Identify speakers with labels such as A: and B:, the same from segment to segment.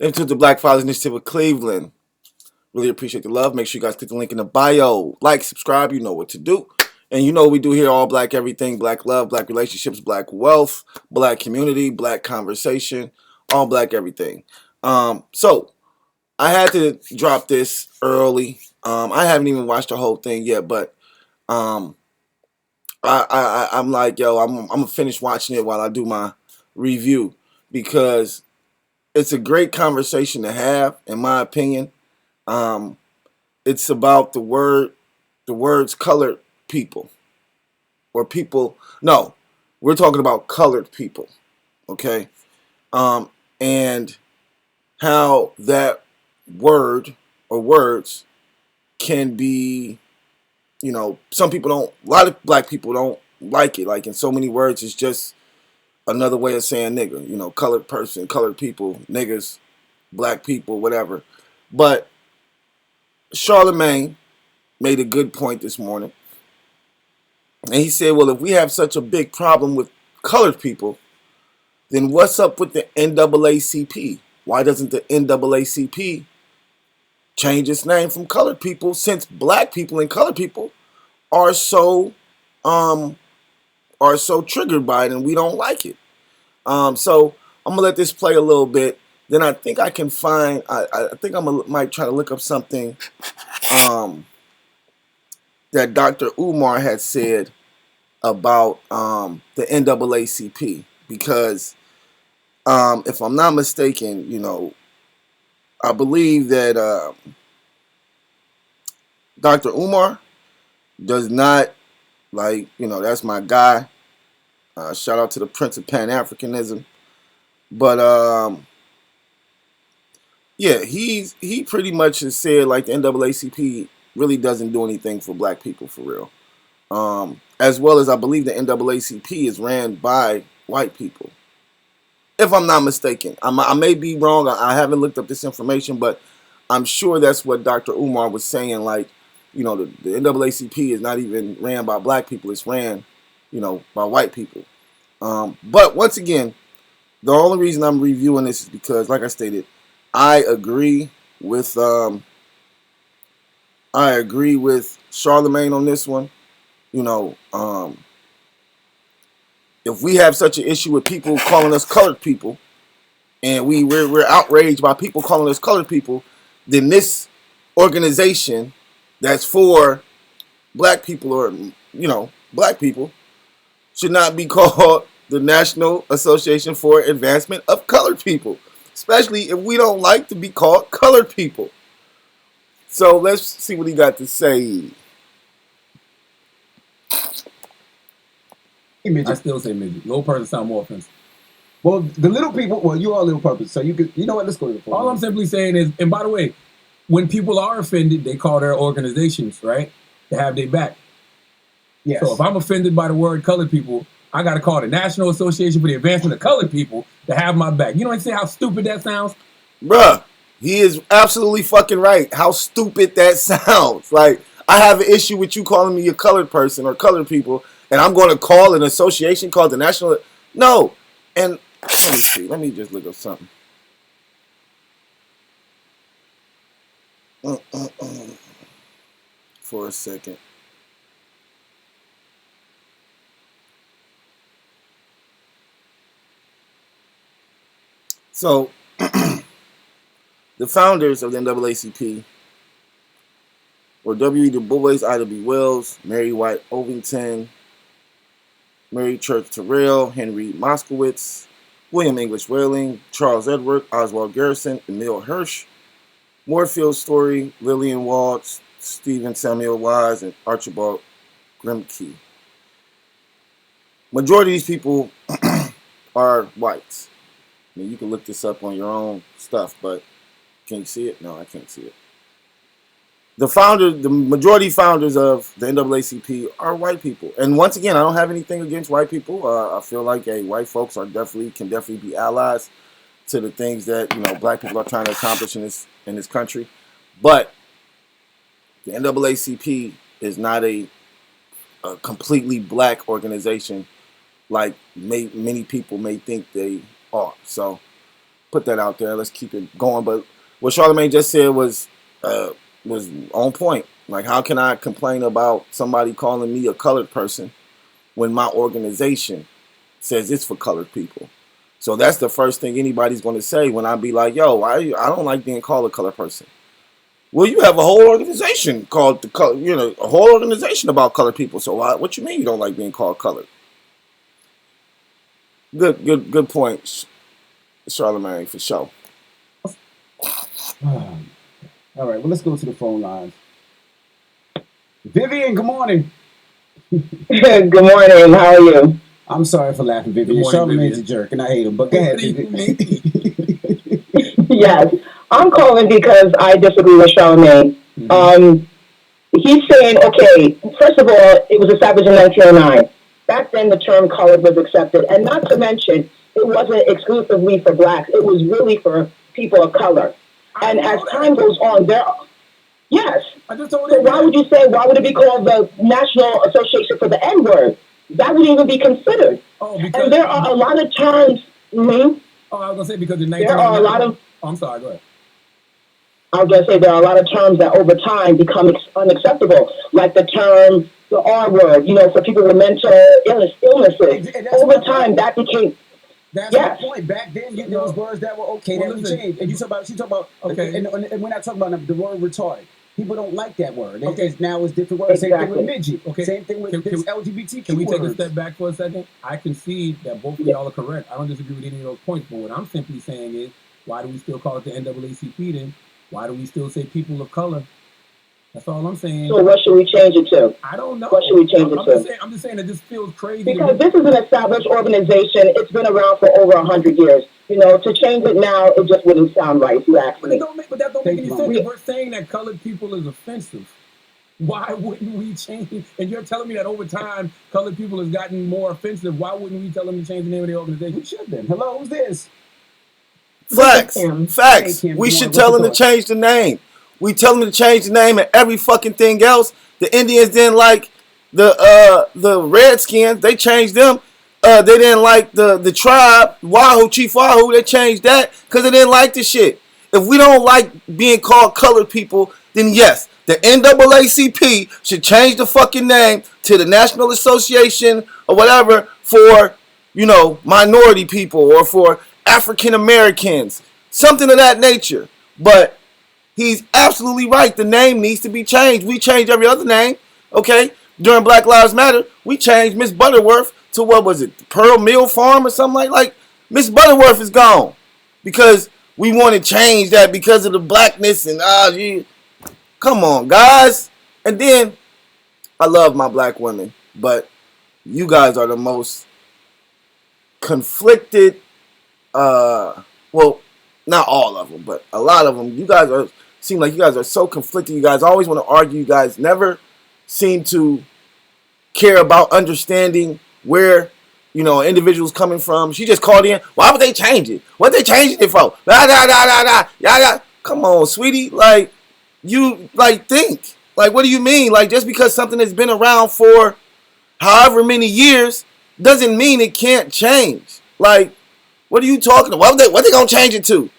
A: Thanks to the Black Fathers Initiative of Cleveland. Really appreciate the love. Make sure you guys click the link in the bio. Like, subscribe. You know what to do. And you know what we do here, all black everything, black love, black relationships, black wealth, black community, black conversation, all black everything. So I had to drop this early. I haven't even watched the whole thing yet, but um, I'm like, yo, I'm gonna finish watching it while I do my review because it's a great conversation to have, in my opinion. Um, it's about the words colored people or people. No, we're talking about colored people, okay? And how that word or words can be, some people don't. A lot of black people don't like it. Like in so many words, it's just another way of saying nigga. Colored person, colored people, niggas, black people, whatever. But Charlemagne made a good point this morning. And he said, well, if we have such a big problem with colored people, then what's up with the NAACP? Why doesn't the NAACP change its name from colored people, since black people and colored people are so triggered by it and we don't like it? So I'm gonna let this play a little bit. Then I think I can find. I think might try to look up something that Dr. Umar had said about the NAACP, because if I'm not mistaken, I believe that Dr. Umar does not, like, that's my guy. Shout out to the Prince of Pan-Africanism. But yeah, he pretty much has said like the NAACP really doesn't do anything for black people for real. As well as I believe the NAACP is ran by white people, if I'm not mistaken. I may be wrong. I haven't looked up this information, but I'm sure that's what Dr. Umar was saying. Like, the NAACP is not even ran by black people. It's ran, by white people. But once again, the only reason I'm reviewing this is because, like I stated, I agree with Charlemagne on this one. If we have such an issue with people calling us colored people, and we're outraged by people calling us colored people, then this organization that's for black people, or black people, should not be called the National Association for Advancement of Colored People, especially if we don't like to be called colored people. So let's see what he got to say.
B: I still say midget. Little person sound more offensive.
C: Well, the little people. Well, you are a little person, so you could. You know what? Let's go to the phone.
B: All I'm simply saying is, and by the way, when people are offended, they call their organizations, right, to have their back.
C: Yes.
B: So if I'm offended by the word colored people, I got to call the National Association for the Advancement of Colored People to have my back. You know what I'm saying? How stupid that sounds?
A: Bruh, he is absolutely fucking right. How stupid that sounds. Like, I have an issue with you calling me a colored person or colored people, and I'm going to call an association called the National... No. And let me see. Let me just look up something. For a second. So, the founders of the NAACP were W. E. Du Bois, Ida B. Wells, Mary White Ovington, Mary Church Terrell, Henry Moskowitz, William English Whaling, Charles Edward, Oswald Garrison, Emil Hirsch, Moorfield Story, Lillian Waltz, Stephen Samuel Wise, and Archibald Grimke. Majority of these people are whites. I mean, you can look this up on your own stuff, but can you see it? No, I can't see it. The majority founders of the NAACP are white people. And once again, I don't have anything against white people. I feel like white folks can definitely be allies to the things that black people are trying to accomplish in this country. But the NAACP is not a completely black organization like many people may think they are. So put that out there. Let's keep it going. But what Charlamagne just said was on point. Like, how can I complain about somebody calling me a colored person when my organization says it's for colored people? So that's the first thing anybody's going to say when I be like, yo, I don't like being called a colored person. Well, you have a whole organization called a whole organization about colored people. So what you mean you don't like being called colored? Good point, Charlamagne, for sure.
C: All right, well, let's go to the phone lines. Vivian, good morning.
D: Good morning. How are you?
C: I'm sorry for laughing, Vivian.
B: Good morning,
C: Charlamagne's a jerk, and I hate him. But go ahead,
B: What do you
C: Vivian.
D: Yes, I'm calling because I disagree with Charlamagne. He's saying, okay, first of all, it was established in 1909. Back then, the term colored was accepted, and not to mention, it wasn't exclusively for blacks. It was really for people of color. And as time goes on, yes.
B: I just told
D: So why would it be called the National Association for the N-word? That wouldn't even be considered. And there are a lot of terms.
B: Oh, I was gonna say because in 1909.
D: There are a lot of.
B: Oh, I'm sorry. Go ahead.
D: I was going to say there are a lot of terms that over time become unacceptable, like the term, the R word, for people with mental illnesses. Over time, that became.
C: That's my point. Back then, there was words that were okay that we changed. And she talk about, okay, and we're not talking about the word retarded. People don't like that word.
B: Okay.
C: Now it's different words.
D: Exactly.
C: Same thing with midget.
B: Okay.
C: Same thing with this LGBTQ
B: Can we take
C: words.
B: a step back for a second? I concede that both of y'all are correct. I don't disagree with any of those points. But what I'm simply saying is, why do we still call it the NAACP then? Why do we still say people of color? That's all I'm saying.
D: So what should we change it to?
B: I don't know.
D: What should we change it to?
B: I'm just saying that this feels crazy.
D: Because this is an established organization. It's been around for over 100 years. To change it now, it just wouldn't sound right, if you ask me.
B: But that don't make any sense. If we're saying that colored people is offensive, why wouldn't we change it? And you're telling me that over time, colored people has gotten more offensive. Why wouldn't we tell them to change the name of the organization?
C: We should then. Hello, who's this?
A: Facts.
C: Hey, Kim,
A: We
C: come
A: should
C: on,
A: tell
C: what's
A: them
C: the
A: to change the name. We tell them to change the name and every fucking thing else. The Indians didn't like the Redskins. They changed them. They didn't like the tribe, Wahoo, Chief Wahoo. They changed that because they didn't like the shit. If we don't like being called colored people, then yes, the NAACP should change the fucking name to the National Association or whatever for, minority people or for African Americans. Something of that nature. But he's absolutely right. The name needs to be changed. We change every other name, okay? During Black Lives Matter, we changed Miss Butterworth to what was it, Pearl Mill Farm or something like Miss Butterworth is gone because we want to change that because of the blackness and come on, guys. And then I love my black women, but you guys are the most conflicted. Well, not all of them, but a lot of them. You guys seem like you guys are so conflicted. You guys always want to argue. You guys never seem to care about understanding where individuals coming from. She just called in. Why would they change it? What they changing it for? Come on, sweetie. Like, you think. Like, what do you mean? Like, just because something has been around for however many years doesn't mean it can't change. Like, what are you talking about? What they gonna change it to?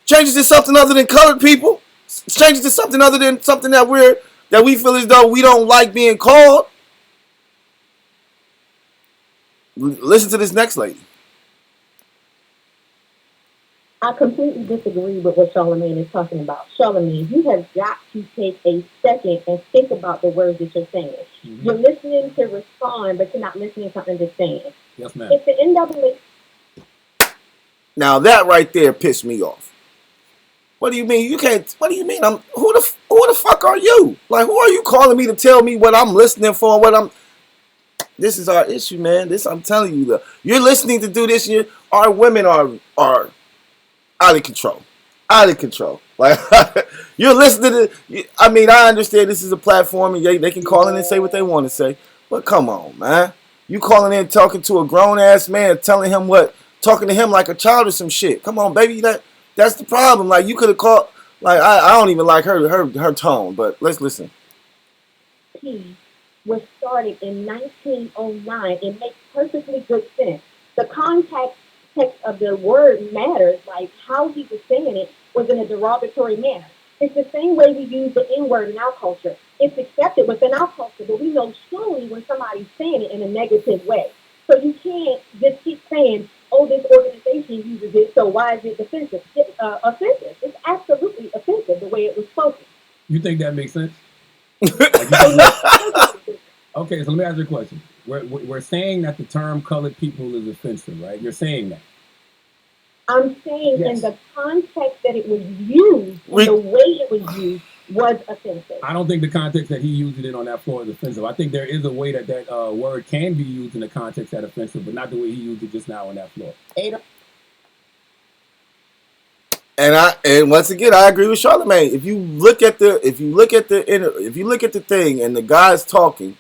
A: Change it to something other than colored people? Change it to something other than something that we feel as though we don't like being called? Listen to this next lady.
E: I completely disagree with what Charlamagne is talking about. Charlamagne, you have got to take a second and think about the words that you're saying. Mm-hmm. You're listening to respond, but you're not listening to understand.
B: Yes, ma'am.
E: If the NAACP...
A: Now that right there pissed me off. What do you mean? You can't. What do you mean? Who the fuck are you? Like, who are you calling me to tell me what I'm listening for? This is our issue, man. I'm telling you, you're listening to do this. Our women are out of control. Out of control. Like, you're listening to. I understand this is a platform and they can call in and say what they want to say. But come on, man. You calling in talking to a grown ass man, telling him talking to him like a child or some shit. Come on, baby. That's the problem. Like, you could have called. Like, I don't even like her tone. But let's listen.
E: Was started in 1909. It makes perfectly good sense. The context context of the word matters. Like how he was saying it was in a derogatory manner. It's the same way we use the N word in our culture. It's accepted within our culture, but we know surely when somebody's saying it in a negative way. So you can't just keep saying, "Oh, this organization uses it, so why is it offensive?" It's offensive. It's absolutely offensive the way it was spoken.
B: You think that makes sense? Okay, so let me ask you a question. We're saying that the term colored people is offensive, right? You're saying that.
E: I'm saying in the context that it was used, and the way it was used was offensive.
B: I don't think the context that he used it in on that floor is offensive. I think there is a way that word can be used in the context that's offensive, but not the way he used it just now on that floor.
A: And once again, I agree with Charlamagne. If you look at the thing and the guy's talking,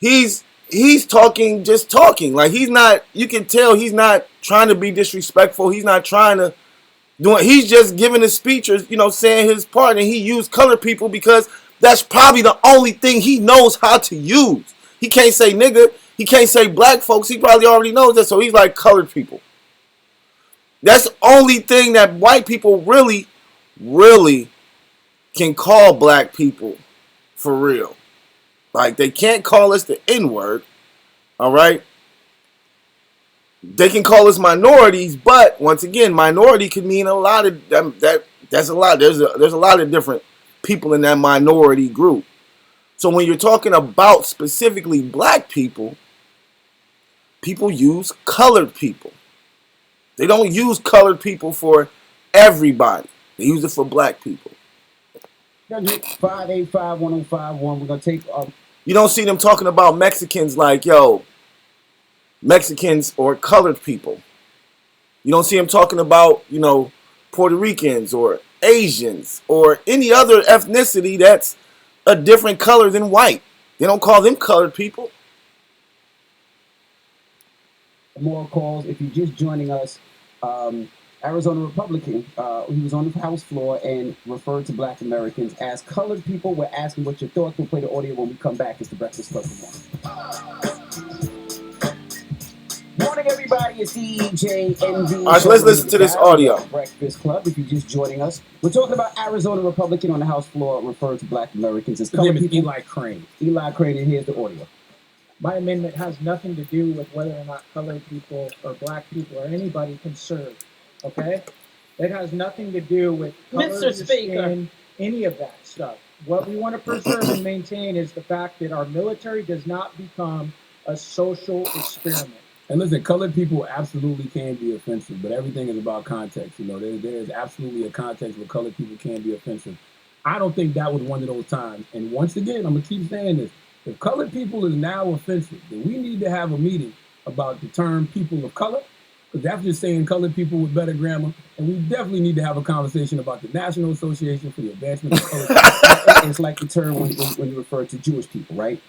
A: he's talking, just talking. Like he's not. You can tell he's not trying to be disrespectful. He's not trying to do it. He's just giving a speech or saying his part, and he used colored people because that's probably the only thing he knows how to use. He can't say nigga. He can't say black folks. He probably already knows that, so he's like colored people. That's the only thing that white people really, really can call black people for real. Like, they can't call us the N-word, all right? They can call us minorities, but once again, minority could mean a lot of that's a lot. There's a lot of different people in that minority group. So when you're talking about specifically black people, people use colored people. They don't use colored people for everybody. They use it for black people.
C: 585-1051. We're gonna take.
A: You don't see them talking about Mexicans like, Mexicans or colored people. You don't see them talking about, Puerto Ricans or Asians or any other ethnicity that's a different color than white. They don't call them colored people.
C: More calls. If you're just joining us, Arizona Republican, he was on the House floor and referred to Black Americans as colored people. We're asking what your thoughts. We'll play the audio when we come back. It's the Breakfast Club. Morning, everybody. It's DJ NV.
A: All right, so let's listen to this audio.
C: Breakfast Club. If you're just joining us, we're talking about Arizona Republican on the House floor referred to Black Americans as colored people.
B: Eli Crane.
C: Eli Crane, and here's the audio.
F: My amendment has nothing to do with whether or not colored people or black people or anybody can serve, okay? It has nothing to do with color, skin, any of that stuff. What we want to preserve and maintain is the fact that our military does not become a social experiment.
B: And listen, colored people absolutely can be offensive, but everything is about context. There is absolutely a context where colored people can be offensive. I don't think that was one of those times. And once again, I'm going to keep saying this. If colored people is now offensive, then we need to have a meeting about the term people of color, because that's just saying colored people with better grammar. And we definitely need to have a conversation about the National Association for the Advancement of Colored People.
C: It's like the term when you refer to Jewish people, right?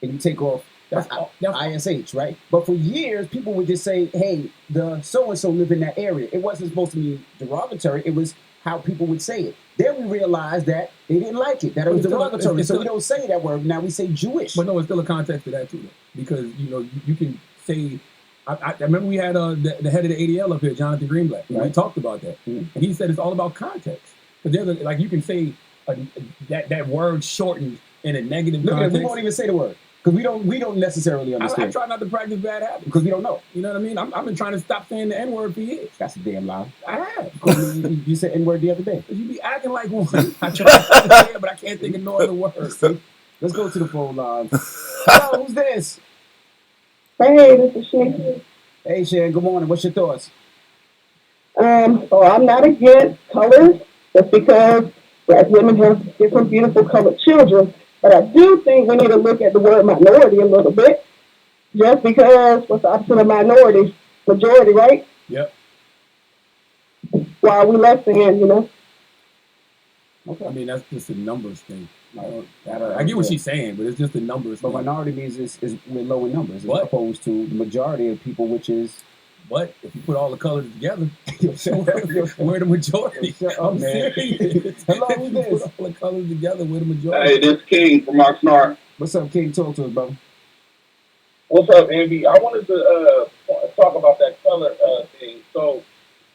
C: And you take off that's ISH, right? But for years, people would just say, hey, the so-and-so live in that area. It wasn't supposed to be derogatory. It was how people would say it. Then we realized that they didn't like it, that it was derogatory. So we don't say that word. Now we say Jewish.
B: But no, it's still a context to that too, though. Because, you can say, I remember we had the head of the ADL up here, Jonathan Greenblatt. Right. We talked about that. Mm-hmm. And he said it's all about context. Because like you can say that word shortened in a negative context.
C: We won't even say the word. Because we don't necessarily understand.
B: I try not to practice bad habits.
C: Because we don't know.
B: You know what I mean? I've been trying to stop saying the N-word for years.
C: That's a damn lie.
B: I have.
C: You said N-word the other day.
B: You be acting like one. I try to say it, but I can't think of no other words.
C: Let's go to the phone line. Hello, who's this?
D: Hey, this is Shan.
C: Hey, Shan, good morning. What's your thoughts?
D: I'm not against colors just because black women have different beautiful colored children. But I do think we need to look at the word minority a little bit, just because what's the opposite of minority? Majority, right?
B: Yep.
D: Why are we less than,
B: Okay. I mean, that's just a numbers thing. I get what she's saying, but it's just a numbers thing.
C: But minority means is we're low in numbers, as opposed to the majority of people, which is...
B: But if you put all the colors together, we're the majority. I'm serious.
C: Hello, who's this?
B: Put all the colors together, we're the majority.
G: Hey, this King from Oxnard.
C: What's up, King? Talk to us, bro.
G: What's up, Envy? I wanted to talk about that color thing. So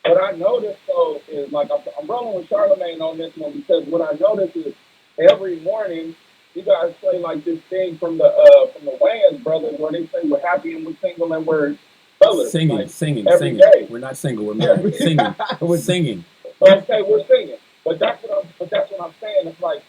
G: what I noticed though is like I'm rolling with Charlamagne on this one because what I noticed is every morning you guys play like this thing from the Wayans brothers where they say we're happy and we're single and we're colored.
B: Singing,
G: like,
B: singing,
G: every
B: singing.
G: day.
B: We're not single. We're married. Singing, we're singing.
G: Okay, we're singing, but that's what I'm saying. It's like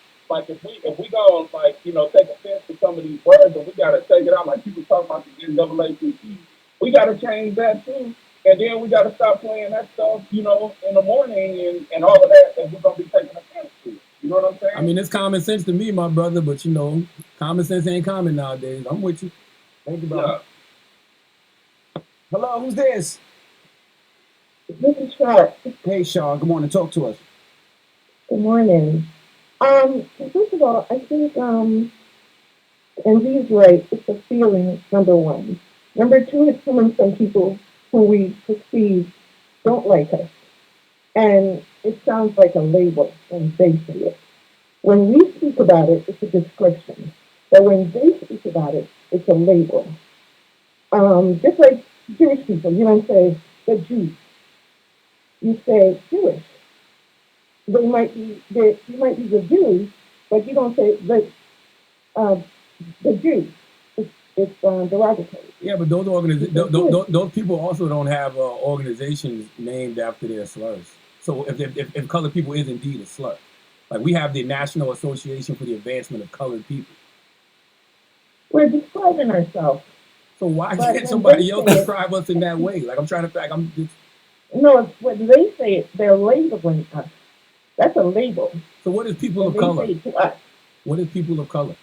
G: if we go like take offense to some of these words and we gotta take it out like people talking about the NAACP, we gotta change that too. And then we got to stop playing that stuff, in the morning and all of that, and we're going to be taking offense to it. You know what I'm saying?
B: I mean, it's common sense to me, my brother, but common sense ain't common nowadays. I'm with you. Thank you, brother.
C: Yeah. Hello, who's this?
D: This is Shar.
C: Hey, Shaw. Good morning. Talk to us.
D: Good morning. First of all, I think and he's right. It's a feeling, number one. Number two, it's coming from people who we perceive don't like us. And it sounds like a label when they say it. When we speak about it, it's a description. But when they speak about it, it's a label. Just like Jewish people, you don't say the Jews. You say Jewish. You might be the Jews, but you don't say the Jews. It's derogatory.
B: Yeah, but those people also don't have organizations named after their slurs. So if colored people is indeed a slur, like we have the National Association for the Advancement of Colored People.
D: We're describing ourselves.
B: So why can't somebody else describe us in that way? Like I'm trying to.
D: No, when they say it, they're labeling us. That's a label.
B: So what is people of color? To us. What is people of color?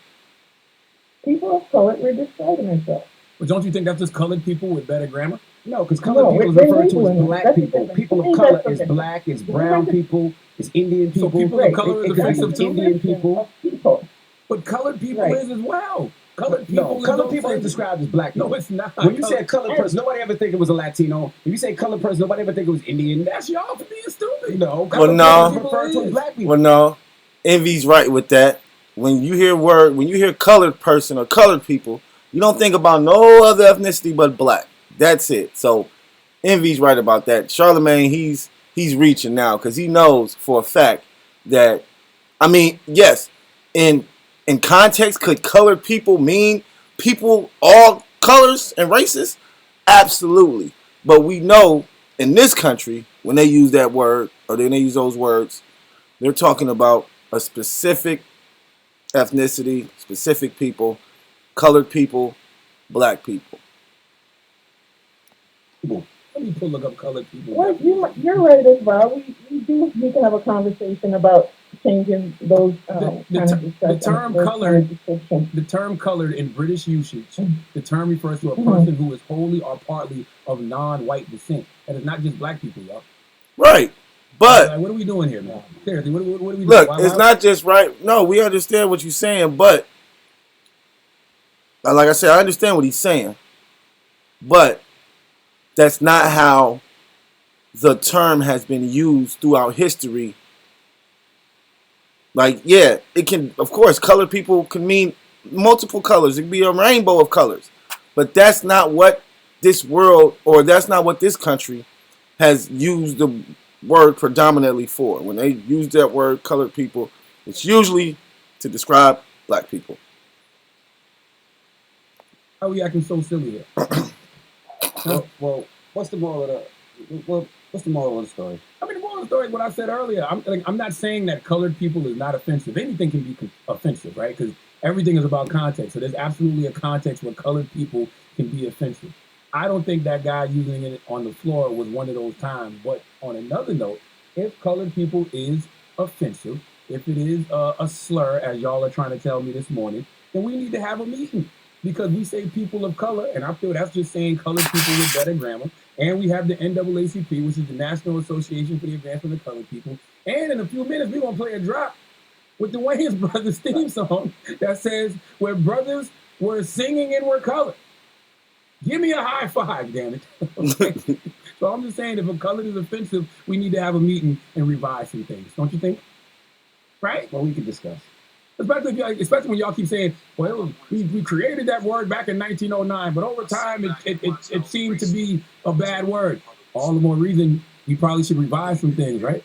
D: People of color, we're describing ourselves.
B: But don't you think that's just colored people with better grammar?
C: No, because colored people is referred to as black people. People of color is black, is brown people, is Indian people.
B: So people of color is offensive to
C: Indian people.
B: But colored people is as well. Colored people
C: is described as black people.
B: No, it's not.
C: When you say a colored person, nobody ever think it was a Latino. If you say colored person, nobody ever think it was Indian.
B: That's y'all for being stupid.
C: No,
A: referred to as black people. Well, no, Envy's right with that. When you hear colored person or colored people, you don't think about no other ethnicity but black. That's it. So Envy's right about that. Charlamagne, he's reaching now because he knows for a fact that, I mean, yes, in context, could colored people mean people all colors and races? Absolutely. But we know in this country, when they use that word or when they use those words, they're talking about a specific ethnicity, specific people, colored people, black people.
B: Let me look up colored people.
D: Well, you're right as well. We do need to have a conversation about changing those
B: the term colored in British usage, the term refers to a person who is wholly or partly of non-white descent. And it's not just black people, y'all.
A: Right. But
B: what are we doing here, man? Seriously, what are we doing?
A: Look, it's not just right. No, we understand what you're saying, but like I said, I understand what he's saying. But that's not how the term has been used throughout history. Like, yeah, it can, of course, colored people can mean multiple colors. It can be a rainbow of colors. But that's not what this world, or that's not what this country has used the word predominantly for. When they use that word, colored people, it's usually to describe black people.
B: How are we acting so silly here?
C: Well, what's the moral of what's the moral of the story?
B: I mean, the moral of the story is what I said earlier. I'm not saying that colored people is not offensive. Anything can be offensive, right? Because everything is about context. So there's absolutely a context where colored people can be offensive. I don't think that guy using it on the floor was one of those times. But on another note, if colored people is offensive, if it is a slur, as y'all are trying to tell me this morning, then we need to have a meeting. Because we say people of color, and I feel that's just saying colored people with better grammar. And we have the NAACP, which is the National Association for the Advancement of Colored People. And in a few minutes, we're going to play a drop with the Wayans Brothers theme song that says, where brothers were singing and were colored. Give me a high five, damn it. So I'm just saying, if a color is offensive, we need to have a meeting and revise some things. Don't you think? Right?
C: Well, we can discuss.
B: Especially when y'all keep saying, well, we created that word back in 1909, but over time it seemed to be a bad word. All the more reason we probably should revise some things, right?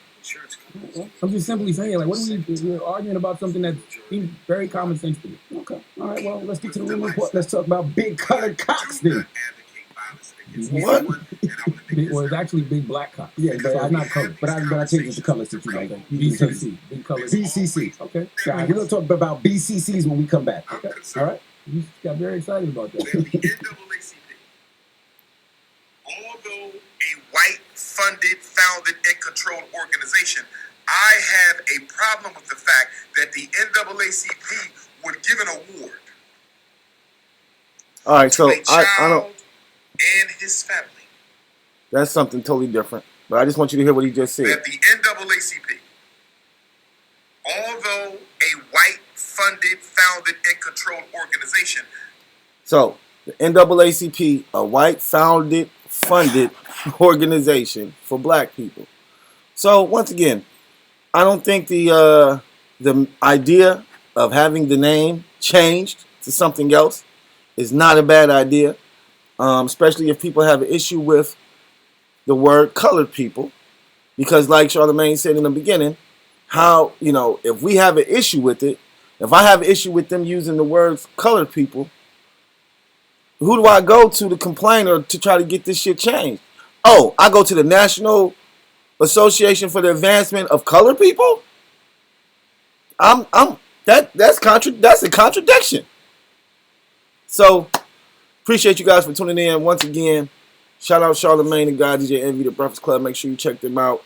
B: I'm just simply saying, like, we're arguing about something that seems very common sense to me.
C: Okay. All right. Well, let's get to the room report. Let's talk about big colored cocks then.
A: What?
B: Well, it's actually big black cocks.
C: Yeah, but
B: so it's not colored.
C: But I changed it to colors since you like
B: BCC, big colored.
C: BCC.
B: Okay.
C: All right, we're gonna talk about BCCs when we come back.
B: Okay.
C: All right.
B: You got very excited about that.
H: The NAACP, although a white-funded, founded, and controlled organization, I have a problem with the fact that the NAACP would give an award
A: All right, so
H: to a
A: I
H: child
A: don't.
H: and his family.
A: That's something totally different. But I just want you to hear what he just said.
H: That the NAACP, although a white-funded, founded, and controlled organization.
A: So the NAACP, a white founded, funded organization for black people. So once again, I don't think the idea of having the name changed to something else is not a bad idea, especially if people have an issue with the word colored people, because like Charlamagne said in the beginning, how, if we have an issue with it, if I have an issue with them using the words colored people, who do I go to complain or to try to get this shit changed? Oh, I go to the National Association for the Advancement of Colored People? That's a contradiction. So appreciate you guys for tuning in once again. Shout out Charlamagne and God DJ Envy, the Breakfast Club. Make sure you check them out.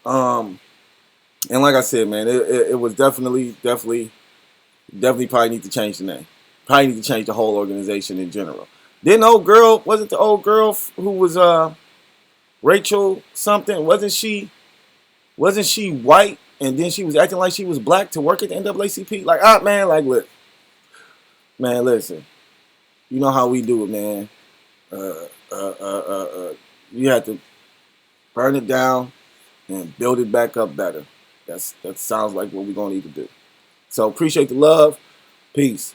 A: And like I said, man, it was definitely probably need to change the name. Probably need to change the whole organization in general. Then old girl, was it the old girl who was Rachel something? Wasn't she white and then she was acting like she was black to work at the NAACP? Like, look, man, listen. You know how we do it, man. You have to burn it down and build it back up better. That sounds like what we're gonna need to do. So appreciate the love. Peace.